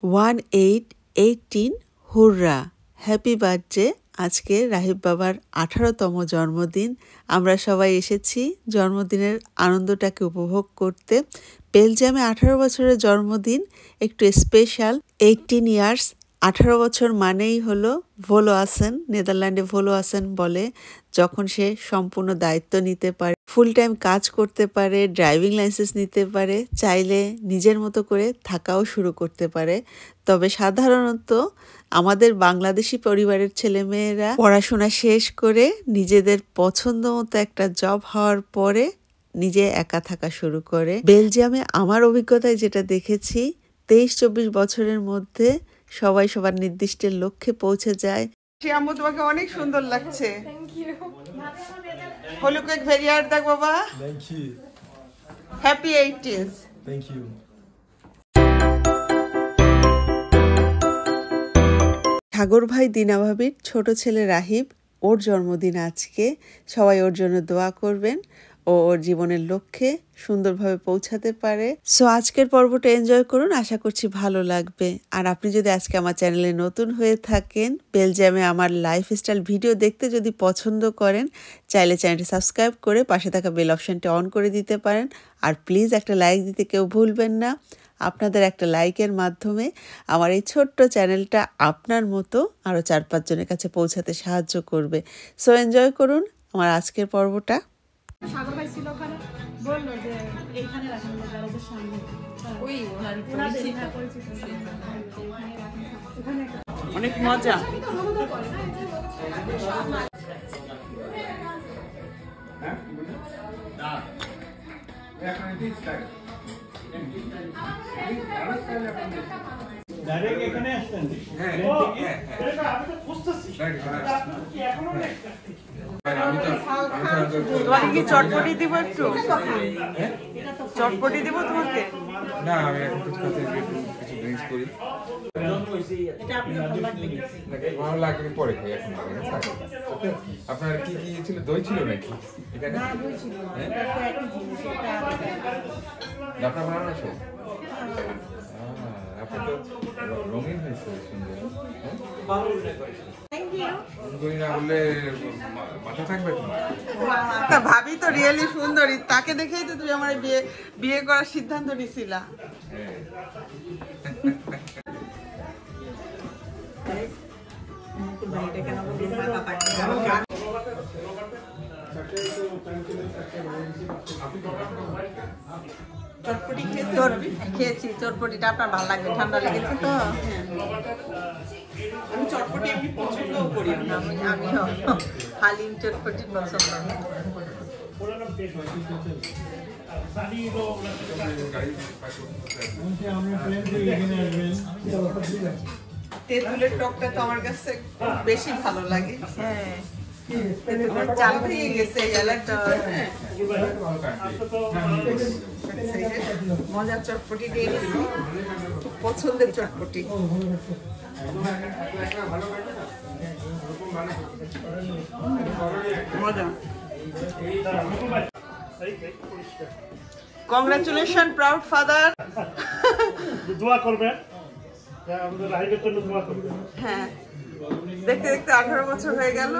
1818 হুররা happy birthday. আজকে রাহিব বাবার 18তম জন্মদিন। আমরা সবাই এসেছি জন্মদিনের আনন্দটাকে উপভোগ করতে। বেলজিয়ামে 18 বছরের জন্মদিন একটু স্পেশাল। 18 ইয়ার্স, 18 বছর মানেই হলো ভোলোয়াসেন। নেদারল্যান্ডে ভোলোয়াসেন বলে যখন সে সম্পূর্ণ দায়িত্ব নিতে পারে, ফুল টাইম কাজ করতে পারে, ড্রাইভিং লাইসেন্স নিতে পারে, চাইলে নিজের মতো করে থাকাও শুরু করতে পারে। তবে সাধারণত আমাদের বাংলাদেশি পরিবারের ছেলেমেয়েরা পড়াশোনা শেষ করে নিজেদের পছন্দ মতো একটা জব হওয়ার পরে নিজে একা থাকা শুরু করে। বেলজিয়ামে আমার অভিজ্ঞতায় যেটা দেখেছি, 23-24 বছরের মধ্যে সবাই সবার নির্দিষ্ট লক্ষ্যে পৌঁছে যায়। আম্মু তোমাকে অনেক সুন্দর লাগছে। Thank you. হলুক এক ভেরিয়ার দেখ বাবা। Thank you. Happy 18th। Thank you. Sagar ভাই দিনা ভাবির ছোট ছেলে রাহিব, ওর জন্মদিন আজকে। সবাই ওর জন্য দোয়া করবেন ও ওর জীবনের লক্ষ্যে সুন্দরভাবে পৌঁছাতে পারে। সো আজকের পর্বটা এনজয় করুন, আশা করছি ভালো লাগবে। আর আপনি যদি আজকে আমার চ্যানেলে নতুন হয়ে থাকেন, বেলজিয়ামে আমার লাইফস্টাইল ভিডিও দেখতে যদি পছন্দ করেন, চাইলে চ্যানেলটি সাবস্ক্রাইব করে পাশে থাকা বেল অপশনটি অন করে দিতে পারেন। আর প্লিজ একটা লাইক দিতে কেউ ভুলবেন না। আপনাদের একটা লাইকের মাধ্যমে আমার এই ছোট্ট চ্যানেলটা আপনার মতো আরও 4-5 জনের কাছে পৌঁছাতে সাহায্য করবে। সো এনজয় করুন আমার আজকের পর্বটা। সাগর ভাই ছিল ওখানে, বললো যে এইখানে রাখেন, গ্যারেজের সামনে। ওই অনেক মজা। এখানে আসছেন? তোমাকে কি চটপটি দিব? একটু চটপটি দিব তোমাকে? না, আমি এখন কিছু ড্রিঙ্কস করি। ভালো লাগবে পরে খাই, এখন আপনার কি কি ছিল? দই ছিল নাকি এখানে? আপনার বানানো আছে? আপনার তো রঙিন হয়েছে, সুন্দর। ভাবি তো রিয়েলি সুন্দরী, তাকে দেখেই তো তুমি আমার বিয়ে করার সিদ্ধান্ত নিছিলা। চটপটি খেয়েছি, চটপটিটা আপনার ভালো লাগবে, ঠান্ডা লেগেছে তো। আমি চটপটি এমনি পছন্দও করি, আমিও হালিম চটপটি পছন্দ। তেঁতুলের টকটা তো আমার কাছে বেশি ভালো লাগে। হ্যাঁ, চাল হয়ে গেছে মজার চটপটি দিয়ে গেছি, পছন্দের চটপটি। মজা। Congratulation proud father. দোয়া করবেন, আমাদের রাহিবের জন্য দোয়া করবেন। হ্যাঁ, দেখতে দেখতে 18 বছর হয়ে গেল।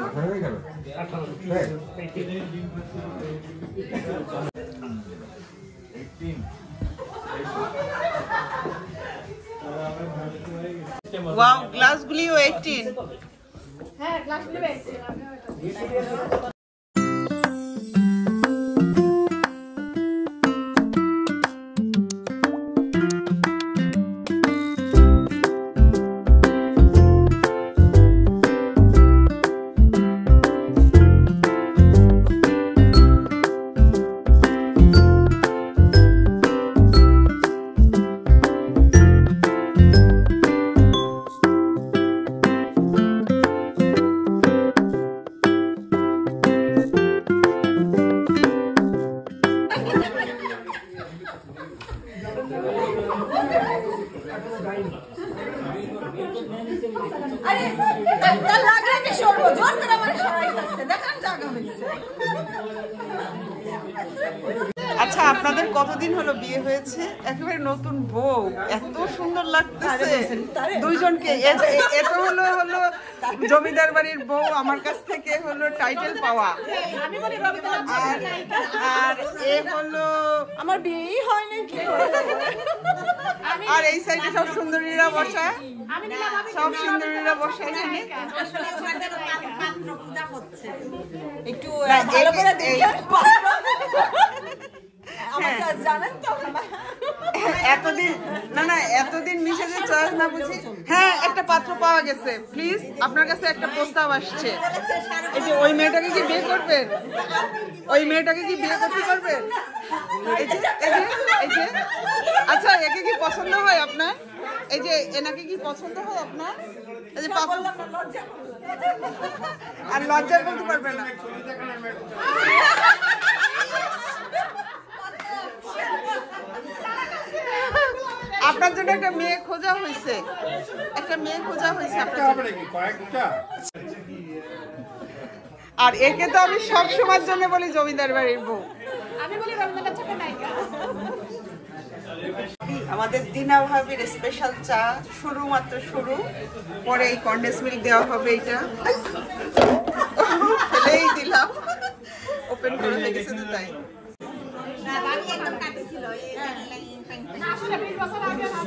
ওয়াও, গ্লাসগুলিও 18। হ্যাঁ, গ্লাসগুলো 18। আরে ডাক্তার লাগলে যে সরব জোর করে আমার সরাইতেছে, দেখান জায়গা হইছে। আচ্ছা আপনাদের কতদিন হলো বিয়ে হয়েছে? একেবারে নতুন বউ, এত সুন্দর লাগতেছে দুইজনকে। এটা হলো জমিদার বাড়ির বউ, আমার কাছ থেকে হলো টাইটেল পাওয়া। আর এ হলো আমার বিয়েই হয় না কি আর এই সাইডে সব সুন্দরীরা বসা, সব সুন্দরীরা বসা এখানে। একটু ভালো করে দেখেন জানেন তো এতদিন এতদিন মিশে যে চয়েস না বুঝি। হ্যাঁ একটা পাত্র পাওয়া গেছে, প্লিজ আপনার কাছে একটা প্রস্তাব আসছে। এই যে ওই মেয়েটাকে কি বিয়ে করবেন? ওই মেয়েটাকে কি বিয়ে করতে পারবেন? এই যে আচ্ছা একে কি পছন্দ হয় আপনার? এই যে এনাকে কি পছন্দ হয় আপনার? এই যে আর লজ্জা বলতে পারবে না। আপনার জন্য একটা মেয়ে খোঁজা হয়েছে, একটা মেয়ে খোঁজা হয়েছে আপনার জন্য। আর একে তো আমি সব সময়ের জন্য বলি জমিদার বাড়ির বউ। আমি বলি রবীন্দ্রনাথ ঠাকুর নায়িকা। আমাদের দিনা ভাবির স্পেশাল চা মাত্র শুরু, পরে এই কন্ডেন্স মিল্ক দেওয়া হবে। এটা ফেলেই দিলাম, ওপেন করে হয়ে গেছে তো তাই। আসলে 20 বছর আগে না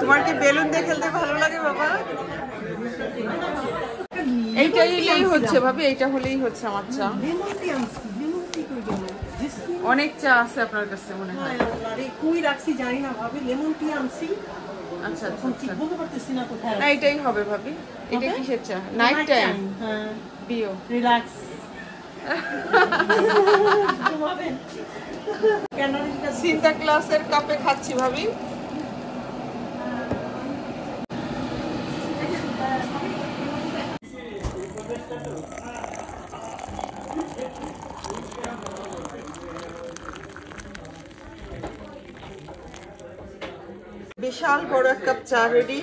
তোমার কি বেলুন দিয়ে খেলতে ভালো লাগে বাবা? এইটাই হচ্ছে ভাবি, এইটা হলেই হচ্ছে আমার চা। অনেক চা আছে আপনার কাছে মনে হয়। কই রাখছি জানি না ভাবি, লেমন টি আনছি। আচ্ছা আচ্ছা আচ্ছা, বলতে পারতেছি না কোথায়। না এটাই হবে ভাবি। এটা কিসের চা? Night time? হ্যাঁ, বিও রিল্যাক্স। সিন্তা ক্লাসের কাপে খাচ্ছি ভাবি। বিশাল বড় এক কাপ চা রেডি।